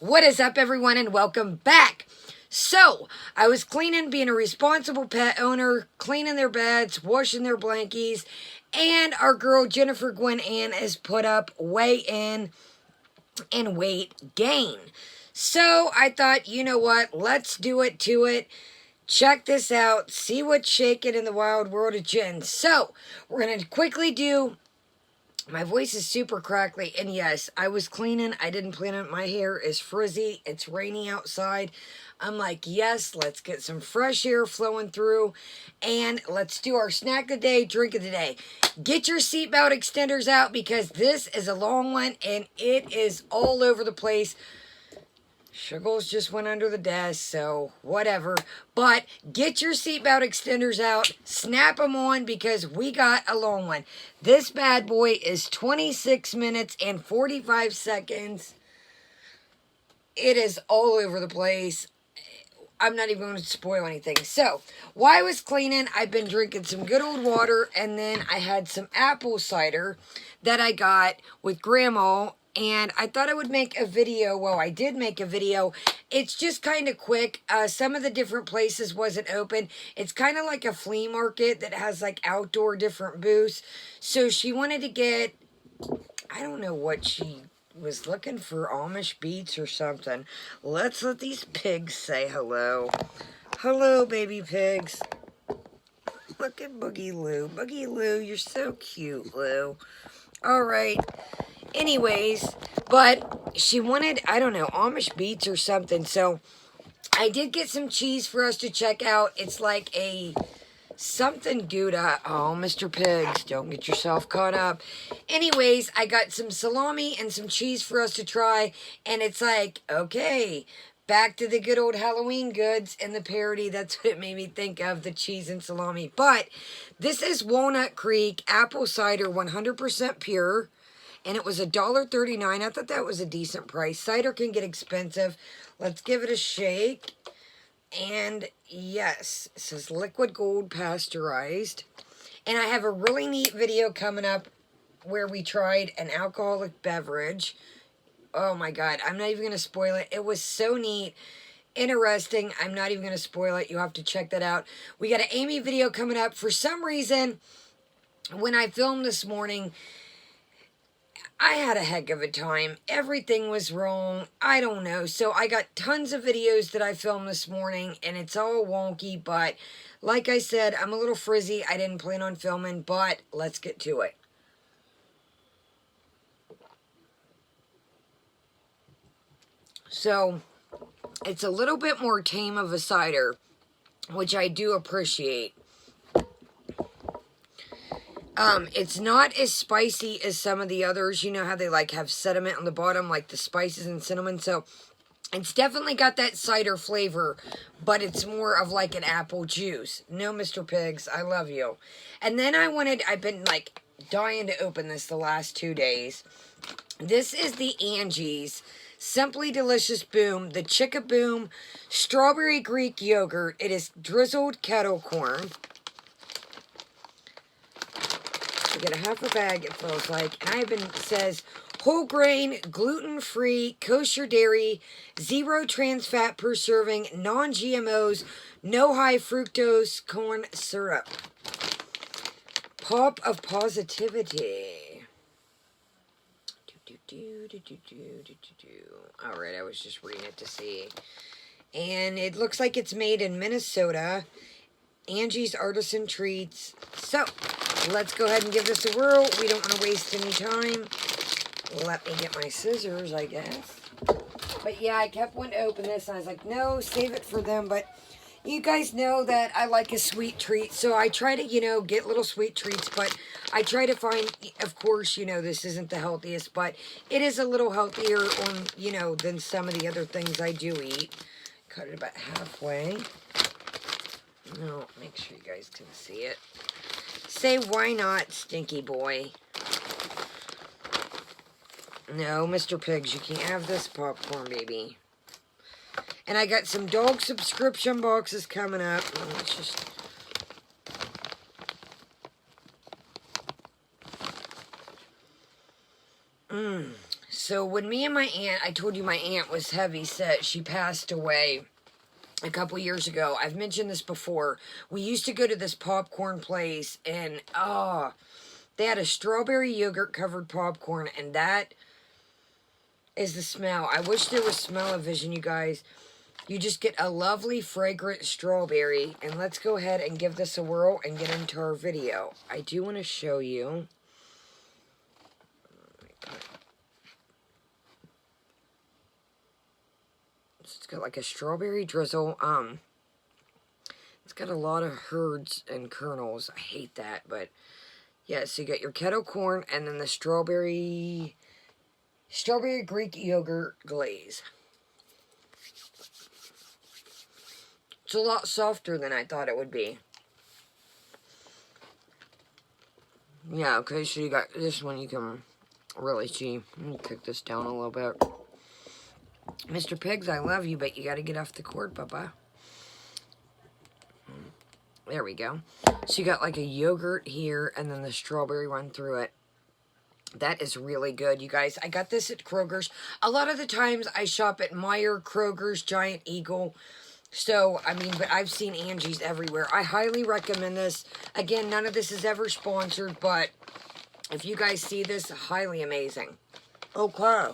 What is up, everyone, and welcome back. So, I was cleaning, being a responsible pet owner, cleaning their beds, washing their blankies, and our girl Jennifer Gwen Ann has put up weigh in and weight gain. So, I thought, you know what, let's do it to it. Check this out, see what's shaking in the wild world of Jen. So, we're going to quickly do. My voice is super crackly, and yes, I was cleaning. I didn't plan it. My hair is frizzy. It's rainy outside. I'm like, yes, let's get some fresh air flowing through, and let's do our snack of the day, drink of the day. Get your seatbelt extenders out because this is a long one, and it is all over the place. Shuggles just went under the desk, so whatever. But get your seatbelt extenders out. Snap them on because we got a long one. This bad boy is 26 minutes and 45 seconds. It is all over the place. I'm not even going to spoil anything. So, while I was cleaning, I've been drinking some good old water, and then I had some apple cider that I got with Grandma, and I thought I would make a video. Well, I did make a video. It's just kind of quick. Some of the different places wasn't open. It's kind of like a flea market that has like outdoor different booths. So she wanted to get, I don't know what she was looking for, Amish beets or something. Let's let these pigs say hello. Hello, baby pigs. Look at Boogie Lou. Boogie Lou, you're so cute, Lou. All right. Anyways, but she wanted, I don't know, Amish beets or something. So I did get some cheese for us to check out. It's like a something Gouda. Oh, Mr. Pigs, don't get yourself caught up. Anyways, I got some salami and some cheese for us to try. And it's like, okay, back to the good old Halloween goods and the parody. That's what it made me think of, the cheese and salami. But this is Walnut Creek apple cider, 100% pure. And it was $1.39. I thought that was a decent price. Cider can get expensive. Let's give it a shake. And yes, it says liquid gold pasteurized. And I have a really neat video coming up where we tried an alcoholic beverage. Oh my God, I'm not even going to spoil it. It was so neat, interesting. I'm not even going to spoil it. You have to check that out. We got an Amy video coming up. For some reason, when I filmed this morning, I had a heck of a time. Everything was wrong. I don't know. So I got tons of videos that I filmed this morning, and it's all wonky. But like I said, I'm a little frizzy. I didn't plan on filming, but let's get to it. So it's a little bit more tame of a cider, which I do appreciate. It's not as spicy as some of the others. You know how they like have sediment on the bottom, like the spices and cinnamon. So it's definitely got that cider flavor, but it's more of like an apple juice. No, Mr. Pigs, I love you. And then I've been like dying to open this the last 2 days. This is the Angie's Simply Delicious Boom, the Chicka Boom Strawberry Greek Yogurt. It is drizzled kettle corn. You get a half a bag, it feels like. And it says whole grain, gluten-free, kosher dairy, 0 trans fat per serving, non-GMOs, no high fructose corn syrup. Pop of positivity. Alright, I was just reading it to see. And it looks like it's made in Minnesota. Angie's Artisan Treats. So, let's go ahead and give this a whirl. We don't want to waste any time. Let me get my scissors, I guess. But yeah, I kept wanting to open this, and I was like, no, save it for them. But you guys know that I like a sweet treat, so I try to, get little sweet treats. But I try to find, of course, this isn't the healthiest, but it is a little healthier than some of the other things I do eat. Cut it about halfway. No, make sure you guys can see it. Say, why not, stinky boy? No, Mr. Pigs, you can't have this popcorn, baby. And I got some dog subscription boxes coming up. Let's just... So when me and my aunt, I told you my aunt was heavy set. She passed away a couple years ago. I've mentioned this before. We used to go to this popcorn place, and they had a strawberry yogurt covered popcorn, and that is the smell. I wish there was smell-o-vision, you guys. You just get a lovely fragrant strawberry, and let's go ahead and give this a whirl and get into our video. I do want to show you. It's got like a strawberry drizzle. It's got a lot of herds and kernels. I hate that, but yeah. So you got your kettle corn and then the strawberry Greek yogurt glaze. It's a lot softer than I thought it would be. Yeah, okay, so you got this one you can really see. Let me cook this down a little bit. Mr. Pigs, I love you, but you gotta get off the cord, Papa. There we go. So you got like a yogurt here, and then the strawberry run through it. That is really good, you guys. I got this at Kroger's. A lot of the times I shop at Meijer, Kroger's, Giant Eagle. So, I mean, but I've seen Angie's everywhere. I highly recommend this. Again, none of this is ever sponsored, but if you guys see this, highly amazing. Okay.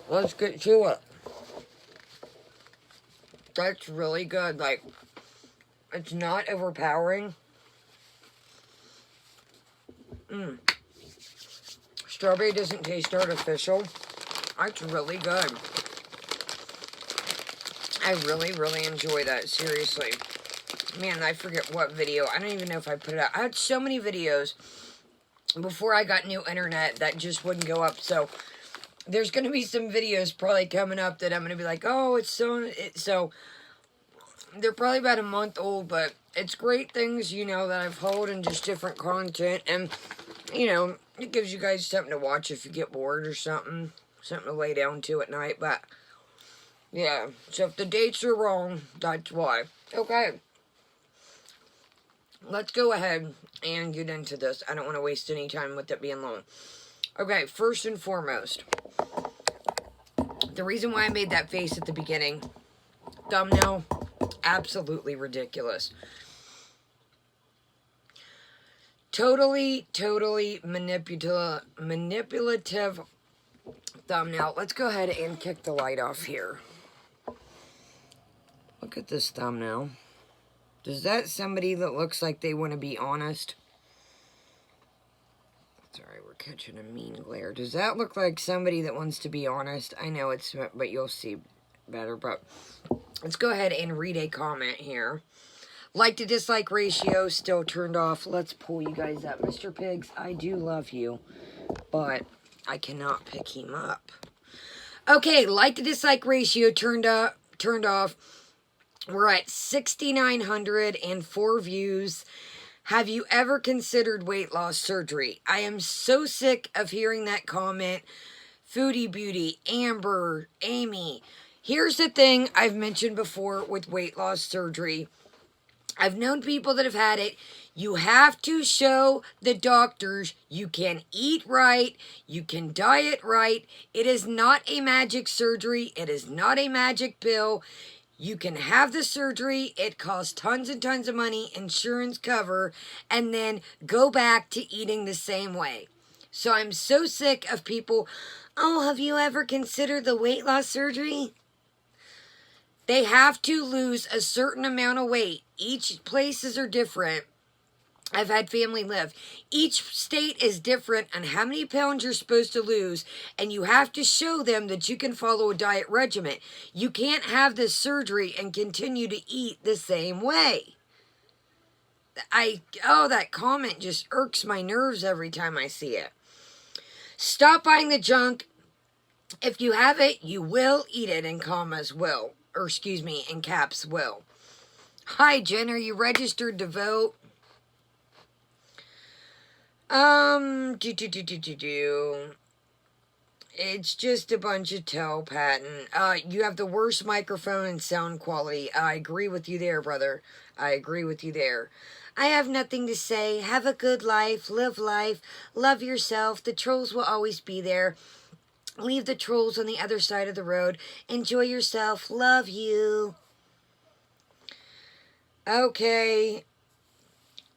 Let's get to it. That's really good. Like, it's not overpowering. Strawberry doesn't taste artificial. It's really good. I really, really enjoy that, seriously. Man, I forget what video. I don't even know if I put it out. I had so many videos before I got new internet that just wouldn't go up. So, there's going to be some videos probably coming up that I'm going to be like, oh, it's so... They're probably about a month old, but it's great things, you know, that I've hauled and just different content. And, you know, it gives you guys something to watch if you get bored or something. Something to lay down to at night, but... yeah, so if the dates are wrong, that's why. Okay. Let's go ahead and get into this. I don't want to waste any time with it being long. Okay, first and foremost, the reason why I made that face at the beginning, thumbnail, absolutely ridiculous. Totally manipulative thumbnail. Let's go ahead and kick the light off here. Look at this thumbnail. Does that somebody that looks like they want to be honest? Sorry, we're catching a mean glare. Does that look like somebody that wants to be honest? I know it's, but you'll see better. But let's go ahead and read a comment here. Like to dislike ratio still turned off. Let's pull you guys up. Mr. Pigs, I do love you, but I cannot pick him up. Okay, like to dislike ratio turned off. We're at 6,904 views. Have you ever considered weight loss surgery? I am so sick of hearing that comment. Foodie Beauty, Amber, Amy. Here's the thing I've mentioned before with weight loss surgery. I've known people that have had it. You have to show the doctors you can eat right, you can diet right. It is not a magic surgery. It is not a magic pill. You can have the surgery. It costs tons and tons of money, insurance cover, and then go back to eating the same way. So I'm so sick of people, oh, have you ever considered the weight loss surgery? They have to lose a certain amount of weight. Each places are different. I've had family live. Each state is different on how many pounds you're supposed to lose, and you have to show them that you can follow a diet regimen. You can't have this surgery and continue to eat the same way. That comment just irks my nerves every time I see it. Stop buying the junk. If you have it, you will eat it, in caps will. Hi, Jen, are you registered to vote? It's just a bunch of telepatting. You have the worst microphone and sound quality. I agree with you there, brother. I agree with you there. I have nothing to say. Have a good life. Live life. Love yourself. The trolls will always be there. Leave the trolls on the other side of the road. Enjoy yourself. Love you. Okay.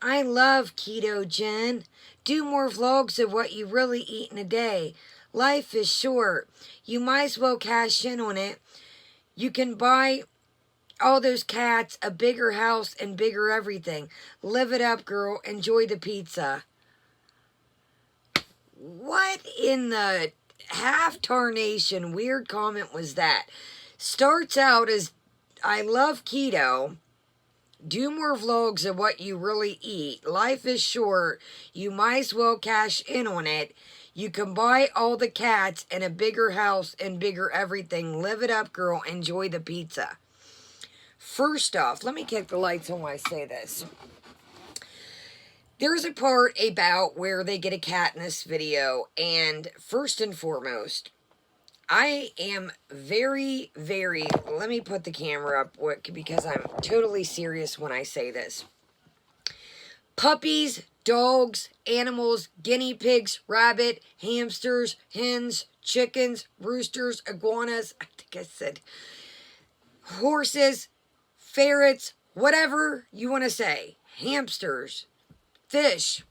I love keto, Jen. Do more vlogs of what you really eat in a day. Life is short. You might as well cash in on it. You can buy all those cats a bigger house and bigger everything. Live it up, girl. Enjoy the pizza. What in the half-tarnation weird comment was that? Starts out as, I love keto. Do more vlogs of what you really eat. Life is short. You might as well cash in on it. You can buy all the cats and a bigger house and bigger everything. Live it up, girl. Enjoy the pizza. First off, let me kick the lights on while I say this. There's a part about where they get a cat in this video. And first and foremost, I am very, very, let me put the camera up because I'm totally serious when I say this. Puppies, dogs, animals, guinea pigs, rabbit, hamsters, hens, chickens, roosters, iguanas, I think I said horses, ferrets, whatever you want to say, hamsters, fish.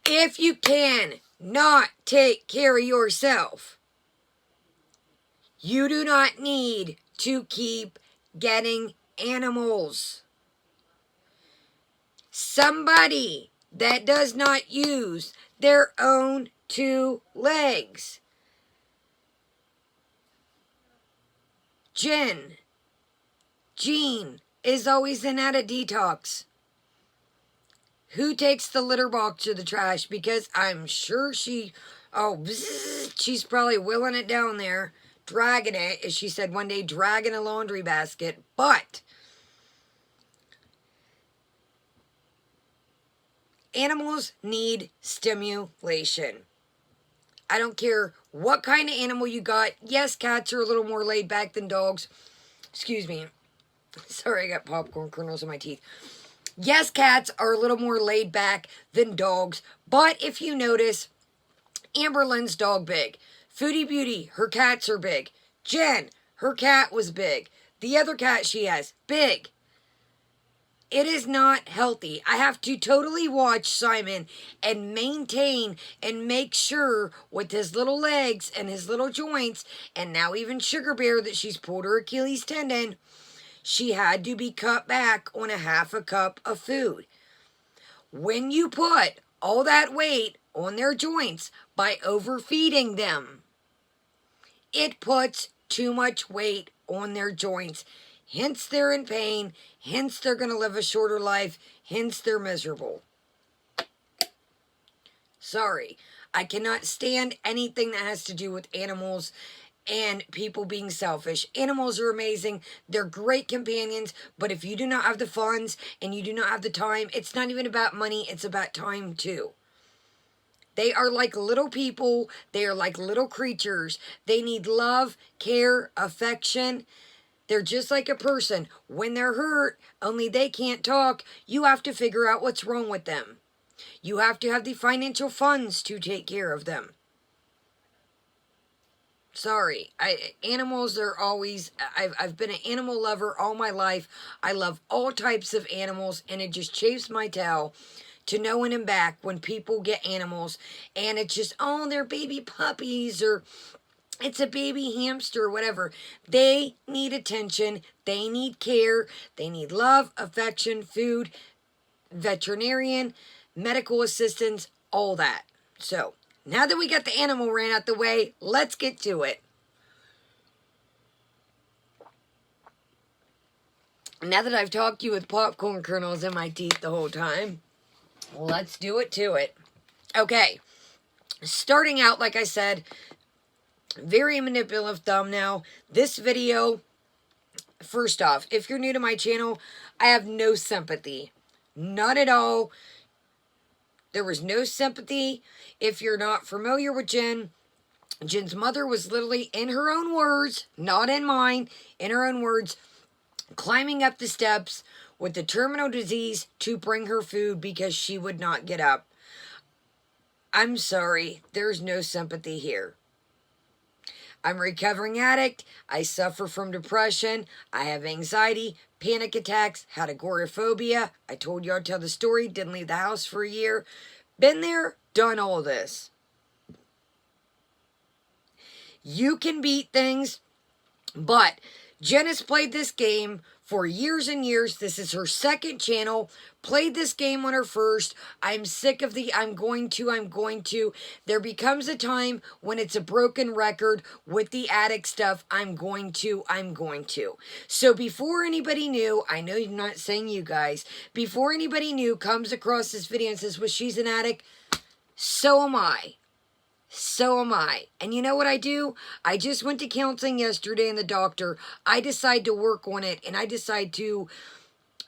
If you can not take care of yourself, you do not need to keep getting animals. Somebody that does not use their own 2 legs. Jean is always in at a detox. Who takes the litter box to the trash? Because I'm sure she's probably wheeling it down there. Dragging it, as she said one day, dragging a laundry basket. But animals need stimulation. I don't care what kind of animal you got. Yes, cats are a little more laid back than dogs. Excuse me. Sorry, I got popcorn kernels in my teeth. Yes, cats are a little more laid back than dogs. But if you notice, Amberlynn's dog big. Foodie Beauty, her cats are big. Jen, her cat was big. The other cat she has, big. It is not healthy. I have to totally watch Simon and maintain and make sure with his little legs and his little joints, and now even Sugar Bear that she's pulled her Achilles tendon, she had to be cut back on a half a cup of food. When you put all that weight on their joints by overfeeding them, it puts too much weight on their joints. Hence they're in pain. Hence they're going to live a shorter life. Hence they're miserable. Sorry. I cannot stand anything that has to do with animals and people being selfish. Animals are amazing. They're great companions. But if you do not have the funds and you do not have the time, it's not even about money. It's about time too. They are like little people. They are like little creatures. They need love, care, affection. They're just like a person. When they're hurt, only they can't talk, you have to figure out what's wrong with them. You have to have the financial funds to take care of them. Sorry. Animals are always... I've been an animal lover all my life. I love all types of animals, and it just chafes my tail to knowing and back when people get animals and it's just, oh, they're baby puppies or it's a baby hamster or whatever. They need attention. They need care. They need love, affection, food, veterinarian, medical assistance, all that. So now that we got the animal ran out the way, let's get to it. Now that I've talked to you with popcorn kernels in my teeth the whole time, let's do it to it. Okay. Starting out, like I said, very manipulative thumbnail. This video, first off, if you're new to my channel, I have no sympathy. Not at all. There was no sympathy. If you're not familiar with Jen, Jen's mother was literally, in her own words, not in mine, in her own words, climbing up the steps with a terminal disease to bring her food because she would not get up. I'm sorry, there's no sympathy here. I'm a recovering addict. I suffer from depression. I have anxiety, panic attacks, had agoraphobia. I told you I'd tell the story. Didn't leave the house for a year. Been there, done all this. You can beat things, but Jen has played this game for years and years. This is her second channel. Played this game on her first. I'm sick of the I'm going to. There becomes a time when it's a broken record with the addict stuff. I'm going to. So before anybody knew, I know you're not saying you guys, before anybody knew comes across this video and says, well, she's an addict, so am I. So am I. And you know what I do? I just went to counseling yesterday and the doctor, I decide to work on it and I decide to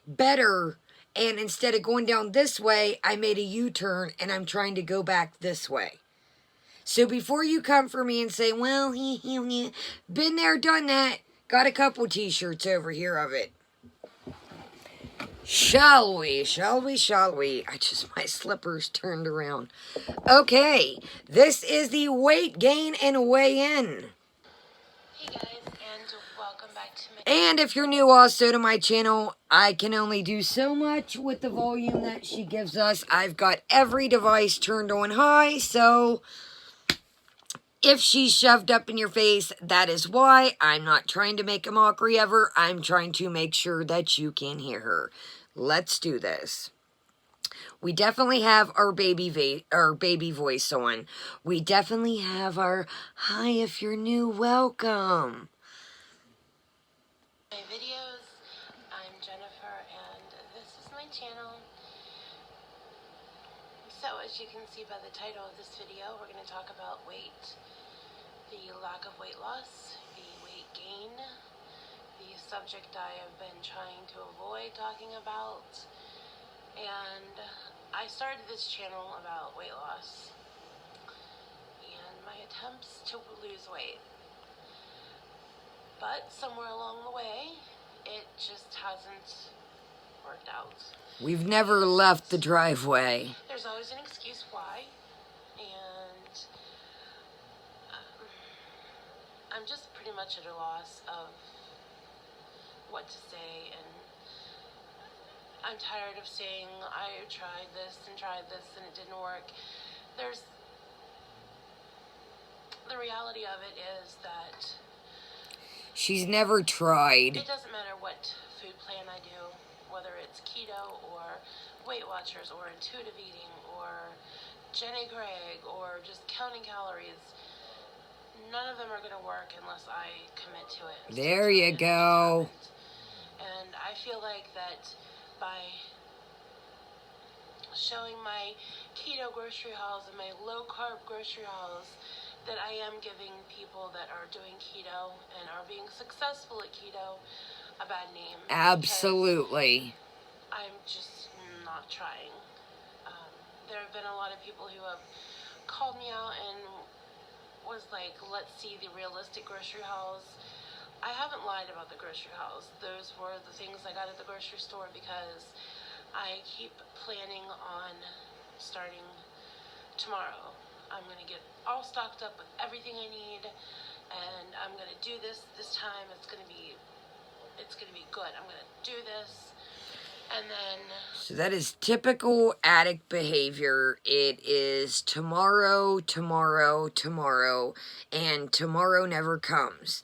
better. And instead of going down this way, I made a U-turn and I'm trying to go back this way. So before you come for me and say, well, been there, done that, got a couple t-shirts over here of it. Shall we? My slippers turned around. Okay, this is the weight gain and weigh in. Hey guys, and welcome back to my... And if you're new also to my channel, I can only do so much with the volume that she gives us. I've got every device turned on high, so if she's shoved up in your face, that is why. I'm not trying to make a mockery of her. I'm trying to make sure that you can hear her. Let's do this. We definitely have our baby voice on. We definitely have our, hi, if you're new, welcome. My videos, I'm Jennifer, and this is my channel. So as you can see by the title of this video, we're going to talk about weight, the lack of weight loss, the weight gain, the subject I have been trying to avoid talking about, and I started this channel about weight loss and my attempts to lose weight. But somewhere along the way, it just hasn't worked out. We've never left the driveway. There's always an excuse why, and I'm just pretty much at a loss of what to say, and I'm tired of saying I tried this and it didn't work. The reality of it is that she's never tried. it doesn't matter what food plan I do, whether it's keto or Weight Watchers or intuitive eating or Jenny Craig or just counting calories. None of them are going to work unless I commit to it. There you go. And I feel like that by showing my keto grocery hauls and my low carb grocery hauls, that I am giving people that are doing keto and are being successful at keto a bad name. Absolutely. I'm just not trying. There have been a lot of people who have called me out and was like, let's see the realistic grocery hauls. I haven't lied about the grocery hauls. Those were the things I got at the grocery store because I keep planning on starting tomorrow. I'm going to get all stocked up with everything I need, and I'm going to do this time. It's going to be good. I'm going to do this. And then... So that is typical addict behavior. It is tomorrow, and tomorrow never comes.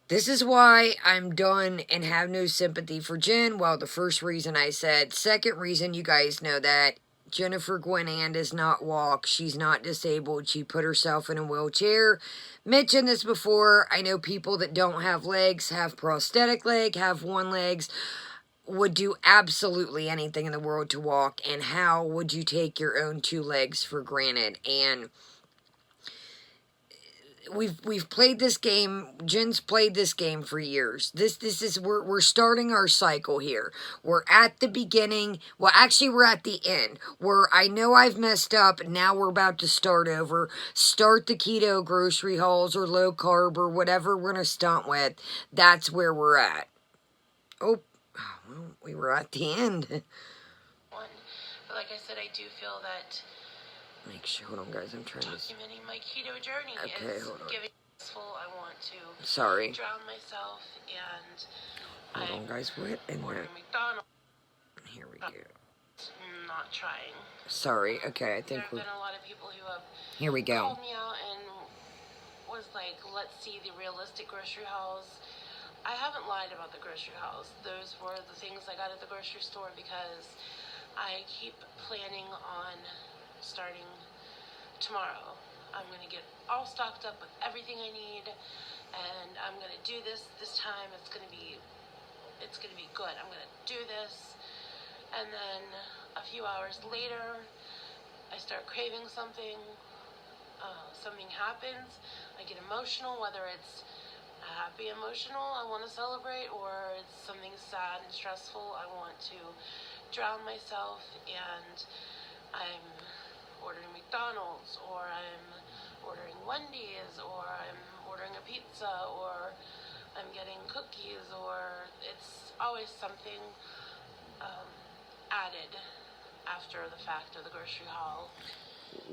This is why I'm done and have no sympathy for Jen. Well, the first reason I said. Second reason, you guys know that Jennifer Gwen does not walk. She's not disabled. She put herself in a wheelchair. Mentioned this before. I know people that don't have legs, have prosthetic leg, have one legs, would do absolutely anything in the world to walk. And how would you take your own two legs for granted? And we've played this game. Jen's played this game for years. This is we're starting our cycle here. We're at the beginning. Well, actually, we're at the end. Where I know I've messed up. Now we're about to start over. Start the keto grocery hauls or low carb or whatever we're gonna stunt with. That's where we're at. Oh, well, we were at the end. One, but like I said, I do feel that Make sure, hold on guys, I'm trying to... documenting my keto journey Okay, is hold on. giving full. I want to Sorry. drown myself, and Hold on guys, what in ordering there? McDonald's. Here we go. Not trying. Sorry, okay, I There think have been a lot of people who have here we go. called me out and was like, let's see the realistic grocery hauls. I haven't lied about the grocery hauls. Those were the things I got at the grocery store because I keep planning on starting tomorrow. I'm going to get all stocked up with everything I need, and I'm going to do this time. It's going to be good. I'm going to do this. And then a few hours later, I start craving something. Something happens. I get emotional, whether it's a happy emotional, I want to celebrate, or it's something sad and stressful, I want to drown myself, and I'm ordering McDonald's, or I'm ordering Wendy's, or I'm ordering a pizza, or I'm getting cookies, or it's always something added after the fact of the grocery haul.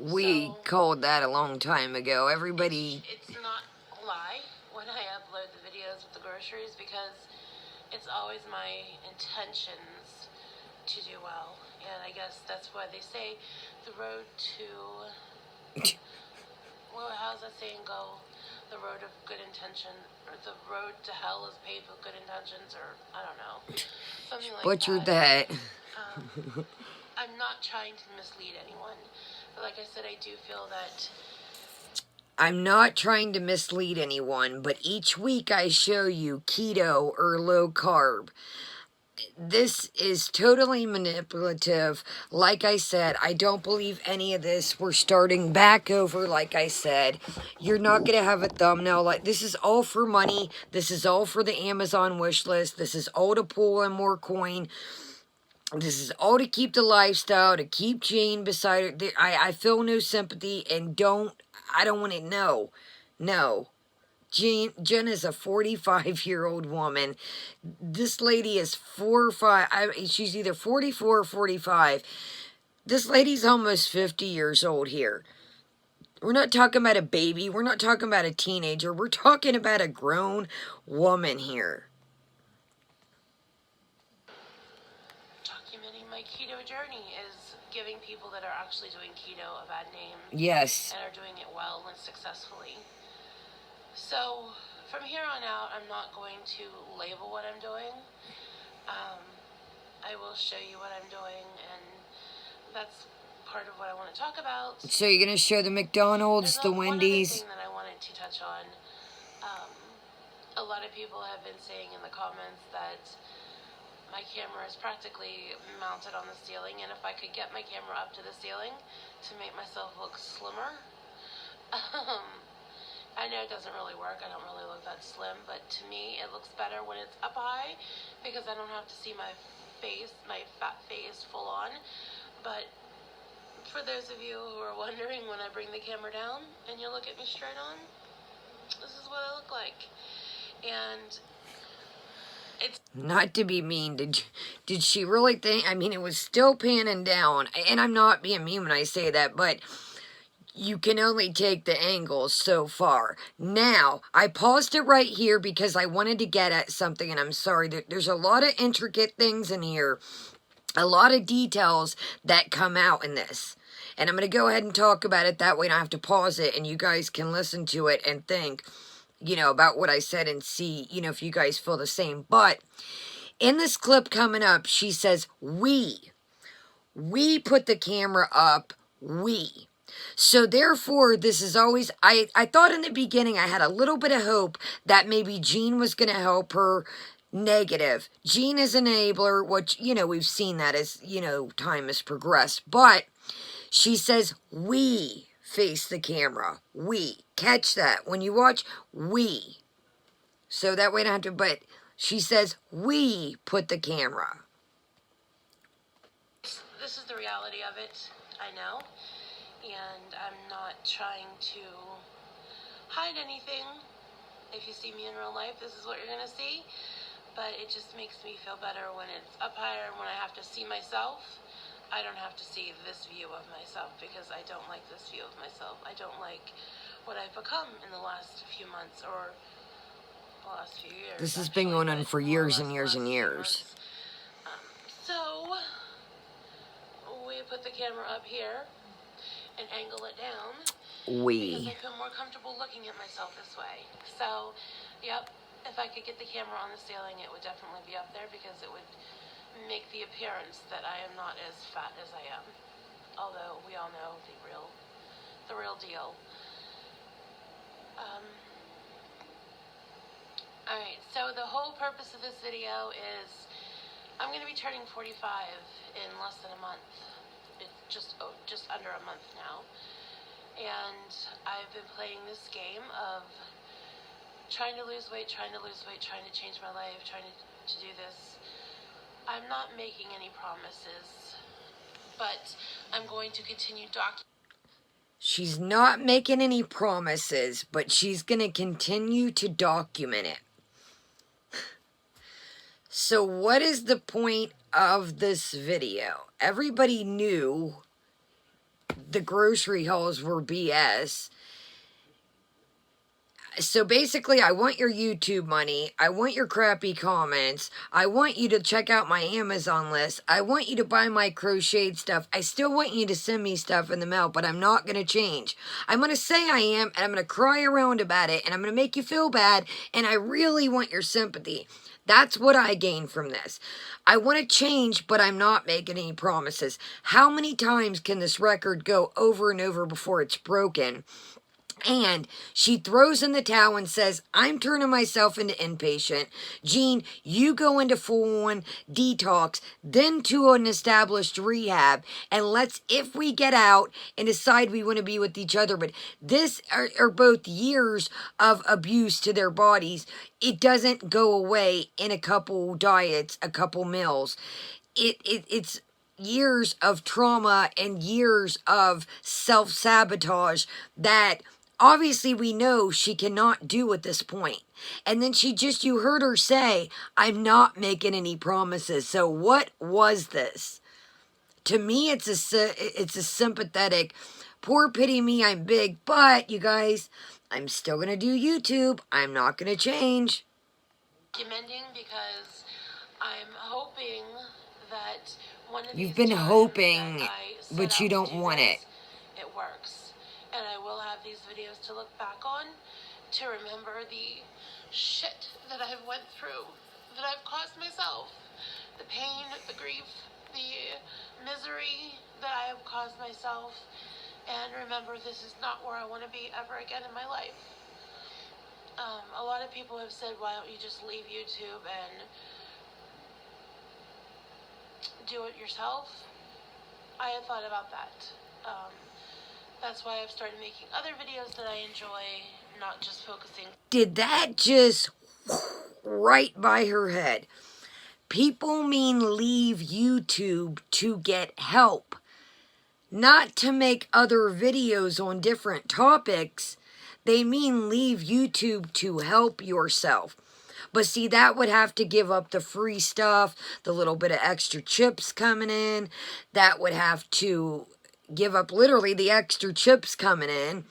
We called that a long time ago. Everybody... It's not a lie when I upload the videos with the groceries because it's always my intentions to do well. And I guess that's why they say the road to... well, how's that saying go? The road of good intention, or the road to hell is paved with good intentions, or I don't know. Something like Butchered that. I'm not trying to mislead anyone. But like I said, I do feel that... I'm not trying to mislead anyone, but each week I show you keto or low carb. This is totally manipulative. Like I said, I don't believe any of this. We're starting back over, like I said. You're not going to have a thumbnail. Like, this is all for money. This is all for the Amazon wish list. This is all to pull in more coin. This is all to keep the lifestyle, to keep Jane beside her. I feel no sympathy and I don't want to know. No. Jen is a 45-year-old woman. This lady is she's either 44 or 45. This lady's almost 50 years old here. We're not talking about a baby. We're not talking about a teenager. We're talking about a grown woman here. My keto journey is giving people that are actually doing keto a bad name. Yes. And are doing it well and successfully. So, from here on out, I'm not going to label what I'm doing. I will show you what I'm doing, and that's part of what I want to talk about. So you're going to show the McDonald's, the Wendy's. One other thing that I wanted to touch on. A lot of people have been saying in the comments that my camera is practically mounted on the ceiling, and if I could get my camera up to the ceiling to make myself look slimmer. I know it doesn't really work. I don't really look that slim, but to me it looks better when it's up high because I don't have to see my face, my fat face full on. But for those of you who are wondering, when I bring the camera down and you look at me straight on, this is what I look like. And it's not to be mean, did she really think, I mean, it was still panning down, and I'm not being mean when I say that, but you can only take the angles so far. Now, I paused it right here because I wanted to get at something, and I'm sorry, there's a lot of intricate things in here, a lot of details that come out in this. And I'm going to go ahead and talk about it, that way I don't have to pause it, and you guys can listen to it and think, you know, about what I said and see, you know, if you guys feel the same. But in this clip coming up, she says, we put the camera up, we. So therefore, this is always, I thought in the beginning I had a little bit of hope that maybe Jean was going to help her. Negative. Jean is an enabler, which, you know, we've seen that as, you know, time has progressed. But she says, we face the camera. We. Catch that. When you watch, we. So that way I don't have to, but she says, we put the camera. This is the reality of it, I know. And I'm not trying to hide anything. If you see me in real life, this is what you're going to see. but it just makes me feel better when it's up higher, and when I have to see myself, I don't have to see this view of myself, because I don't like this view of myself. I don't like what I've become in the last few months, or the last few years. This has been going on for years and years and years. So, we put the camera up here and angle it down. Because I feel more comfortable looking at myself this way. So, yep, if I could get the camera on the ceiling, it would definitely be up there, because it would make the appearance that I am not as fat as I am. Although we all know the real deal. Alright, so the whole purpose of this video is I'm going to be turning 45 in less than a month. It's just under a month now. And I've been playing this game of trying to lose weight, trying to change my life, trying to do this. I'm not making any promises, but I'm going to continue She's not making any promises, but she's going to continue to document it. So what is the point of this video? Everybody knew the grocery hauls were BS. So basically, I want your YouTube money. I want your crappy comments. I want you to check out my Amazon list. I want you to buy my crocheted stuff. I still want you to send me stuff in the mail, but I'm not going to change. I'm going to say I am, and I'm going to cry around about it, and I'm going to make you feel bad, and I really want your sympathy. That's what I gain from this. I want to change, but I'm not making any promises. How many times can this record go over and over before it's broken? And she throws in the towel and says, I'm turning myself into inpatient. Jean, you go into full-on detox, then to an established rehab. And let's, if we get out and decide we want to be with each other, but this are both years of abuse to their bodies. It doesn't go away in a couple diets, a couple meals. It's years of trauma and years of self-sabotage that obviously we know she cannot do at this point. And then you heard her say, I'm not making any promises. So what was this? To me, it's a sympathetic, poor pity me, I'm big, but you guys, I'm still going to do YouTube. I'm not going to change. Documenting, because I'm hoping that one of You've these been times hoping, that I set but you out to don't do want this, it. It works. And I will have these videos to look back on, to remember the shit that I've went through, that I've caused myself. The pain, the grief, the misery that I have caused myself. And remember, this is not where I want to be ever again in my life. A lot of people have said, why don't you just leave YouTube and do it yourself? I had thought about that. That's why I've started making other videos that I enjoy, not just focusing. Did that just right by her head? People mean leave YouTube to get help, not to make other videos on different topics. They mean leave YouTube to help yourself. But see, that would have to give up the free stuff, the little bit of extra chips coming in. That would have to give up literally the extra chips coming in.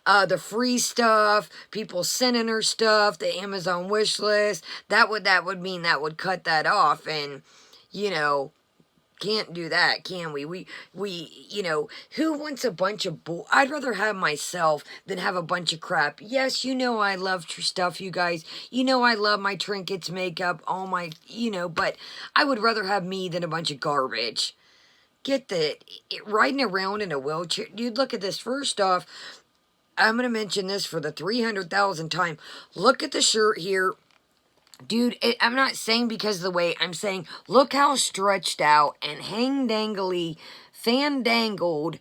The free stuff, people sending her stuff, the Amazon wish list. That would mean that would cut that off. And, you know, can't do that, can we? We you know, who wants a bunch of bull? I'd rather have myself than have a bunch of crap. Yes, you know I love stuff, you guys. You know I love my trinkets, makeup, all my, you know, but I would rather have me than a bunch of garbage. Get riding around in a wheelchair. Dude, look at this. First off, I'm going to mention this for the 300,000th time. Look at the shirt here. Dude, I'm not saying because of the weight. I'm saying, look how stretched out and hang-dangly, fan-dangled,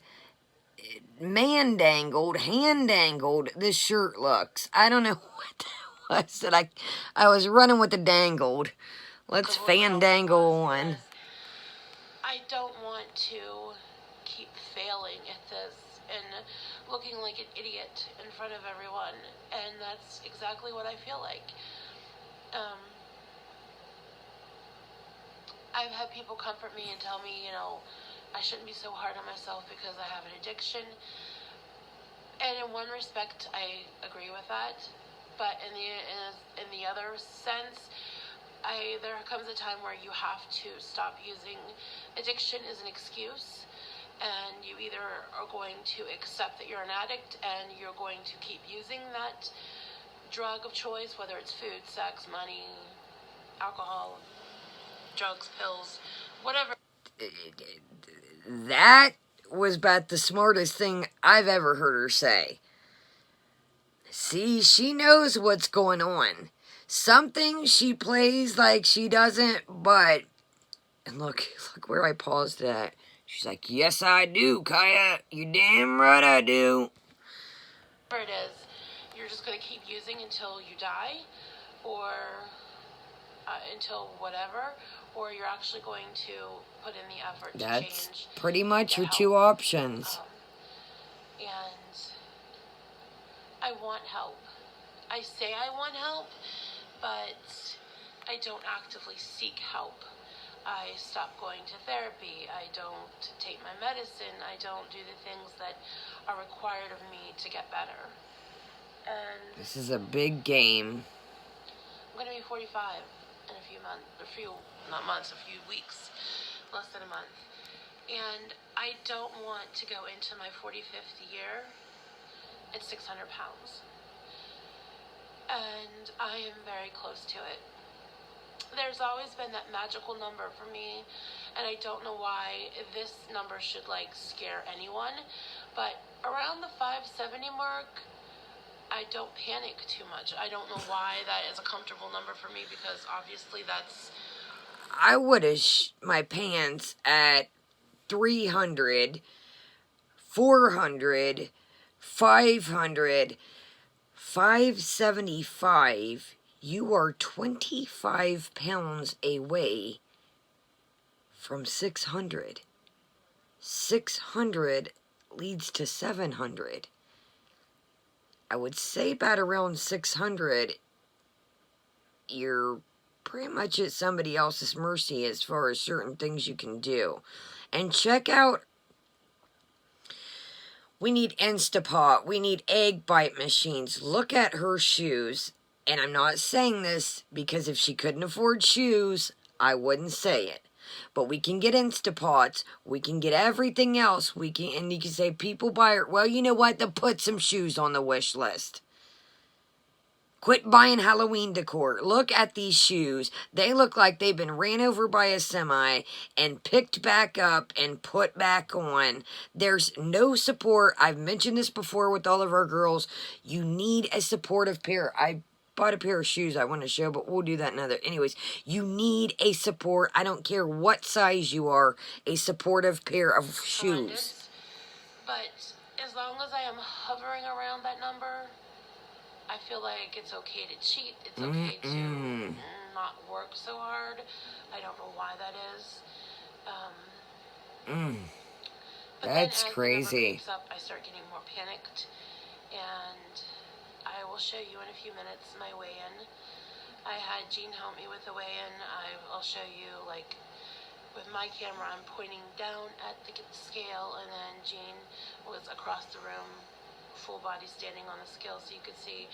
man-dangled, hand-dangled this shirt looks. I don't know what that was that I was running with the dangled. Let's fan-dangle one. I don't want to keep failing at this and looking like an idiot in front of everyone. And that's exactly what I feel like. I've had people comfort me and tell me, I shouldn't be so hard on myself because I have an addiction. And in one respect, I agree with that. But in the other sense, there comes a time where you have to stop using addiction as an excuse, and you either are going to accept that you're an addict and you're going to keep using that drug of choice, whether it's food, sex, money, alcohol, drugs, pills, whatever. That was about the smartest thing I've ever heard her say. See, she knows what's going on. Something she plays like she doesn't, but... And look where I paused at. She's like, yes, I do, Kaya. You damn right I do. Whatever it is, you're just going to keep using until you die, or until whatever, or you're actually going to put in the effort to change. That's pretty much your two options. And I want help. I say I want help, but I don't actively seek help. I stop going to therapy. I don't take my medicine. I don't do the things that are required of me to get better. And this is a big game. I'm going to be 45 in a few months, a few weeks, less than a month. And I don't want to go into my 45th year at 600 pounds. And I am very close to it. There's always been that magical number for me, and I don't know why this number should scare anyone, but around the 570 mark, I don't panic too much. I don't know why that is a comfortable number for me, because obviously that's... I would have my pants at 300, 400, 500, 575. You are 25 pounds away from 600. 600 leads to 700. I would say about around 600, you're pretty much at somebody else's mercy as far as certain things you can do. And check out, we need Instapot, we need egg bite machines. Look at her shoes. And I'm not saying this because if she couldn't afford shoes, I wouldn't say it. But we can get Instapots. We can get everything else. And you can say people buy her. Well, you know what? They'll put some shoes on the wish list. Quit buying Halloween decor. Look at these shoes. They look like they've been ran over by a semi and picked back up and put back on. There's no support. I've mentioned this before with all of our girls. You need a supportive pair. I bought a pair of shoes I want to show, but we'll do that another. Anyways, you need a support. I don't care what size you are, a supportive pair of shoes. But as long as I am hovering around that number, I feel like it's okay to cheat. It's okay to not work so hard. I don't know why that is. That's crazy. Then as the number creeps up, I start getting more panicked, and I will show you in a few minutes my weigh-in. I had Jean help me with the weigh-in. I'll show you, with my camera, I'm pointing down at the scale, and then Jean was across the room, full body standing on the scale, so you could see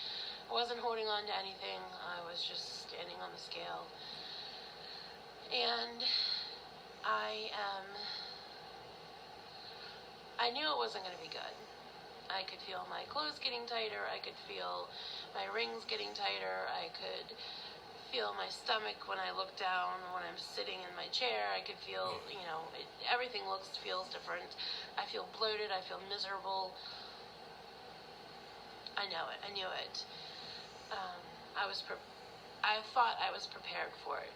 I wasn't holding on to anything. I was just standing on the scale. And I knew it wasn't going to be good. I could feel my clothes getting tighter. I could feel my rings getting tighter. I could feel my stomach when I look down, when I'm sitting in my chair. I could feel, everything feels different. I feel bloated. I feel miserable. I know it. I knew it. I thought I was prepared for it.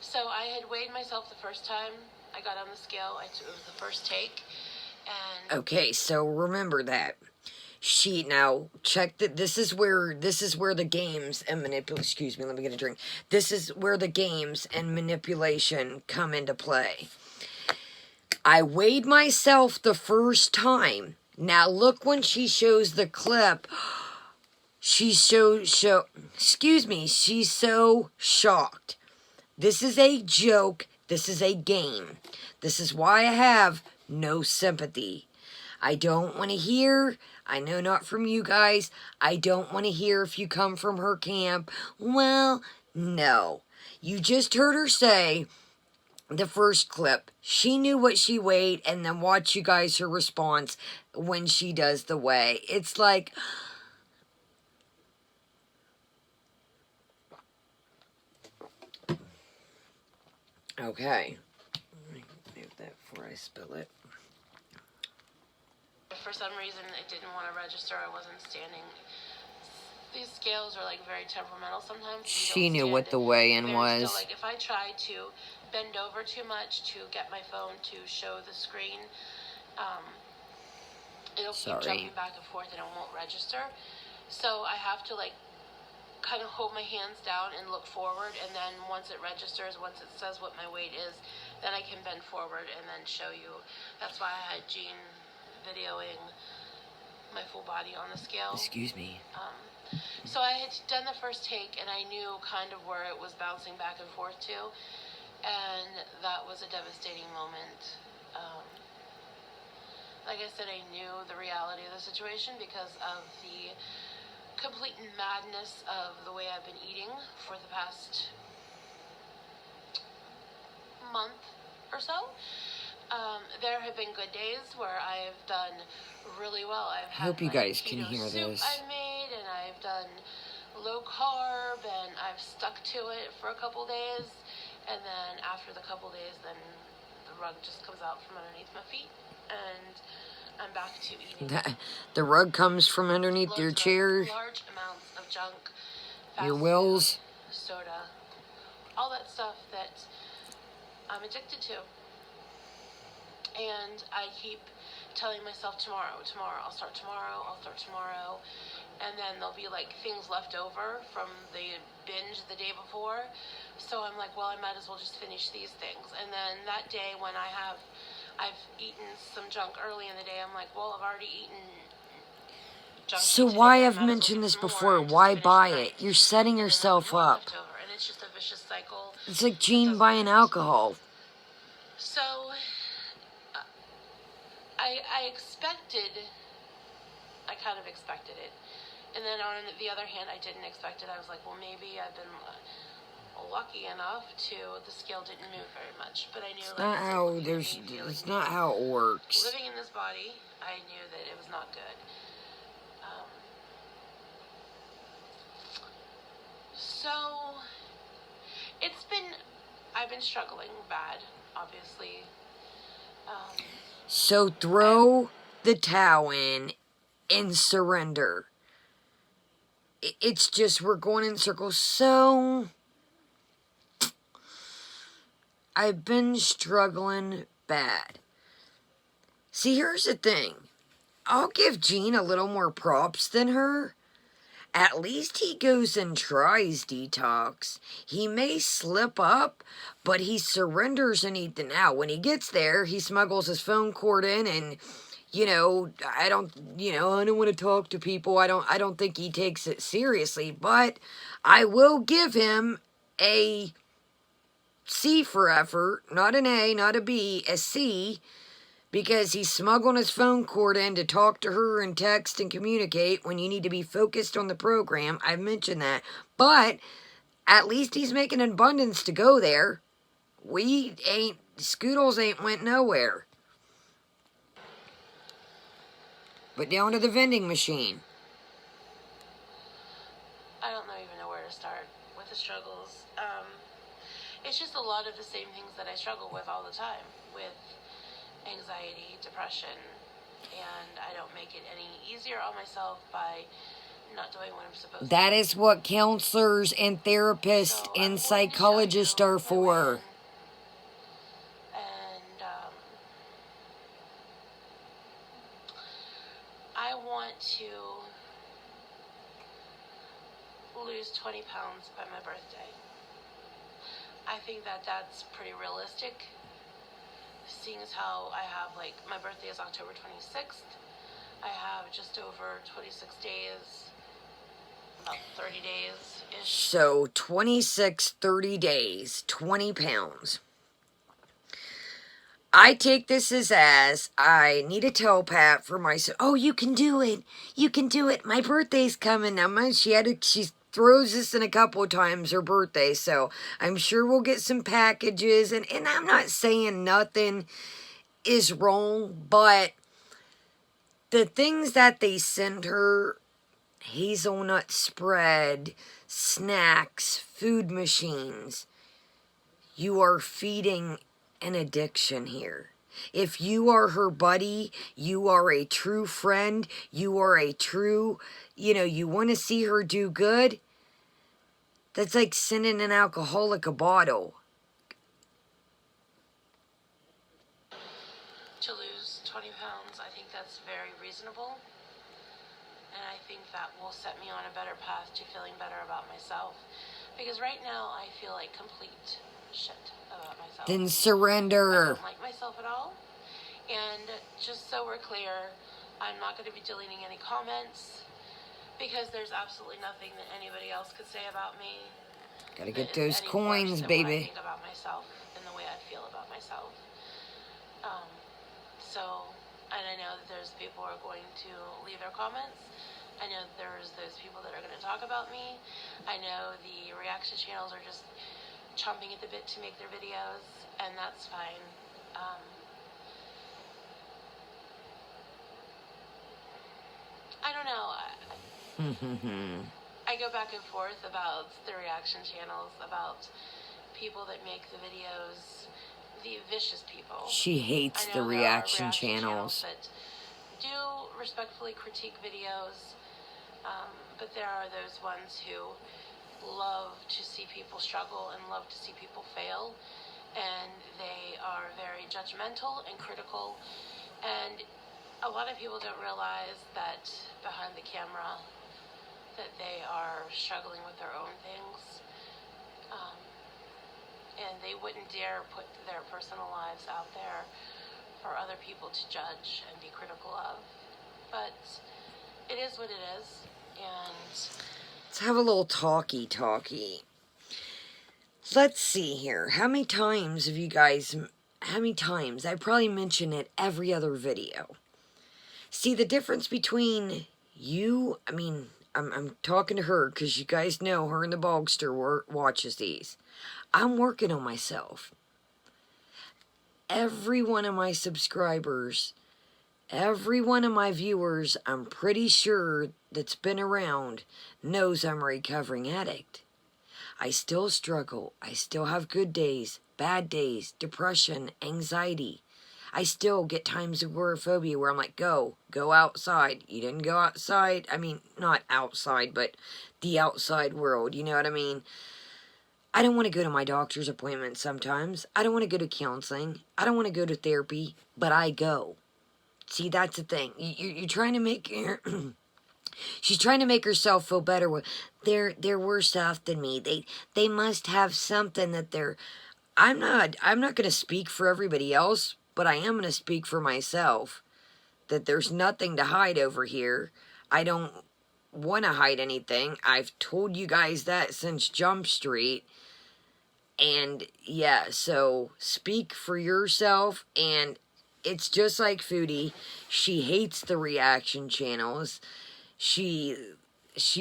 So I had weighed myself the first time I got on the scale. It was the first take. And okay, so remember that. Now check that this is where the games and excuse me, let me get a drink. This is where the games and manipulation come into play. I weighed myself the first time. Now look when she shows the clip. She's so shocked. This is a joke. This is a game. This is why I have no sympathy. I don't want to hear, I know not from you guys, I don't want to hear if you come from her camp. Well, no. You just heard her say, the first clip, she knew what she weighed, and then watch you guys her response when she does the weigh. It's like, okay. Let me move that before I spill it. For some reason, it didn't want to register. I wasn't standing. These scales are like very temperamental sometimes. She knew what the weigh-in was. Still, like if I try to bend over too much to get my phone to show the screen, it'll keep jumping back and forth and it won't register. So I have to like kind of hold my hands down and look forward, and then once it registers, once it says what my weight is, then I can bend forward and then show you. That's why I had Jean videoing my full body on the scale. Excuse me. So I had done the first take, and I knew kind of where it was bouncing back and forth to, and that was a devastating moment. Like I said, I knew the reality of the situation because of the complete madness of the way I've been eating for the past month or so. There have been good days where I've done really well. I hope you guys can hear this. I've made, and I've done low carb, and I've stuck to it for a couple days, and then after the couple days, then the rug just comes out from underneath my feet, and I'm back to eating. The rug comes from underneath your chair. Large amounts of junk, your wills, soda, all that stuff that I'm addicted to. And I keep telling myself tomorrow, I'll start tomorrow. And then there'll be like things left over from the binge the day before. So I'm like, well, I might as well just finish these things. And then that day when I've eaten some junk early in the day, I'm like, well, I've already eaten junk. So why I've mentioned this before, why buy it? You're setting yourself up. And it's just a vicious cycle. It's like Jean buying alcohol. So I kind of expected it. And then on the other hand, I didn't expect it. I was like, well, maybe I've been lucky enough the scale didn't move very much. But I knew it's not how it works. Living in this body, I knew that it was not good. So I've been struggling bad, obviously. So throw the towel in and surrender. It's just we're going in circles. So I've been struggling bad. See, here's the thing. I'll give Jean a little more props than her. At least he goes and tries detox. He may slip up, but he surrenders and eats it out. When he gets there, he smuggles his phone cord in and, I don't want to talk to people. I don't think he takes it seriously, but I will give him a C for effort, not an A, not a B, a C, because he's smuggling his phone cord in to talk to her and text and communicate when you need to be focused on the program. I've mentioned that. But at least he's making an abundance to go there. Scoodles ain't went nowhere. But down to the vending machine. I don't even know where to start with the struggles. It's just a lot of the same things that I struggle with all the time. With anxiety, depression, and I don't make it any easier on myself by not doing what I'm supposed to. That is what counselors and therapists and psychologists are for. And I want to lose 20 pounds by my birthday. I think that's pretty realistic. Seeing as how I have, my birthday is October 26th. I have just over 26 days, about 30 days-ish. So, 26, 30 days, 20 pounds. I take this as I need a telepath for myself. Oh, you can do it. You can do it. My birthday's coming. Now, she throws this in a couple of times her birthday, so I'm sure we'll get some packages. And I'm not saying nothing is wrong, but the things that they send her, hazelnut spread, snacks, food machines, you are feeding an addiction here. If you are her buddy, you are a true friend, you are a true, you want to see her do good, that's like sending an alcoholic a bottle. To lose 20 pounds, I think that's very reasonable. And I think that will set me on a better path to feeling better about myself. Because right now, I feel like complete shit about myself. Then I surrender. don't like myself at all. And just so we're clear, I'm not going to be deleting any comments because there's absolutely nothing that anybody else could say about me. Gotta get those coins, baby. What I think about myself and the way I feel about myself. And I know that there's people who are going to leave their comments. I know there's those people that are going to talk about me. I know the reaction channels are just chomping at the bit to make their videos, and that's fine. I don't know. I go back and forth about the reaction channels, about people that make the videos, the vicious people. She hates the reaction channels. That do respectfully critique videos, but there are those ones who love to see people struggle and love to see people fail, and they are very judgmental and critical, and a lot of people don't realize that behind the camera that they are struggling with their own things, and they wouldn't dare put their personal lives out there for other people to judge and be critical of. But it is what it is, and let's have a little talky. Let's see here. How many times? I probably mention it every other video. See the difference between you, I'm talking to her because you guys know her and the Bogster watches these. I'm working on myself. Every one of my subscribers, every one of my viewers, I'm pretty sure that's been around knows I'm a recovering addict. I still struggle. I still have good days, bad days, depression, anxiety. I still get times of agoraphobia where I'm like, go outside. You didn't go outside. Not outside, but the outside world. You know what I mean? I don't want to go to my doctor's appointment sometimes. I don't want to go to counseling. I don't want to go to therapy, but I go. See, that's the thing. You're trying to make her... She's trying to make herself feel better. They're worse off than me. They must have something that they're... I'm not going to speak for everybody else, but I am going to speak for myself. That there's nothing to hide over here. I don't want to hide anything. I've told you guys that since Jump Street. And yeah, so speak for yourself. And it's just like Foodie. She hates the reaction channels. She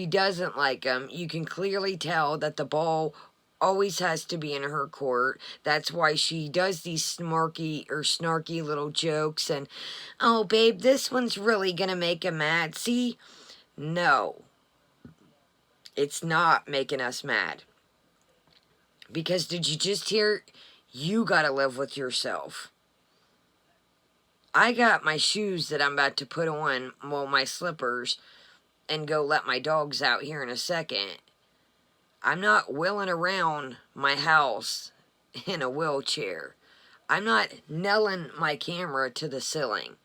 doesn't like them. You can clearly tell that the ball always has to be in her court. That's why she does these snarky little jokes. And, oh, babe, this one's really going to make him mad. See? No. It's not making us mad. Because did you just hear? You got to live with yourself. I got my shoes that I'm about to put on, well, my slippers, and go let my dogs out here in a second. I'm not wheeling around my house in a wheelchair. I'm not nailing my camera to the ceiling.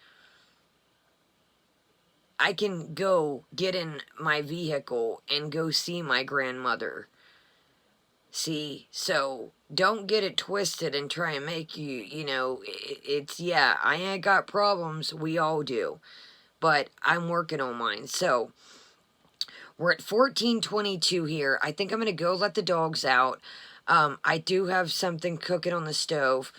I can go get in my vehicle and go see my grandmother. See, so don't get it twisted and try and make I ain't got problems. We all do. But I'm working on mine. So, we're at 14:22 here. I think I'm going to go let the dogs out. I do have something cooking on the stove.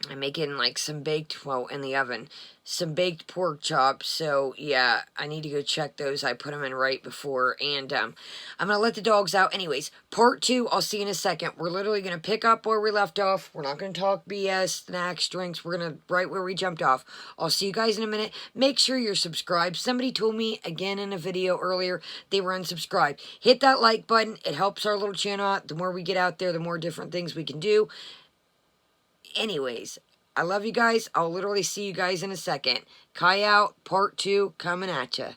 I'm making like some baked, well, in the oven, some baked pork chops. So yeah, I need to go check those. I put them in right before, and I'm gonna let the dogs out. Anyways, part 2, I'll see you in a second. We're literally gonna pick up where we left off. We're not gonna talk BS, snacks, drinks. We're gonna right where we jumped off. I'll see you guys in a minute. Make sure you're subscribed. Somebody told me again in a video earlier they were unsubscribed. Hit that like button. It helps our little channel out. The more we get out there, the more different things we can do. Anyways, I love you guys. I'll literally see you guys in a second. Kai out, part 2 coming at ya.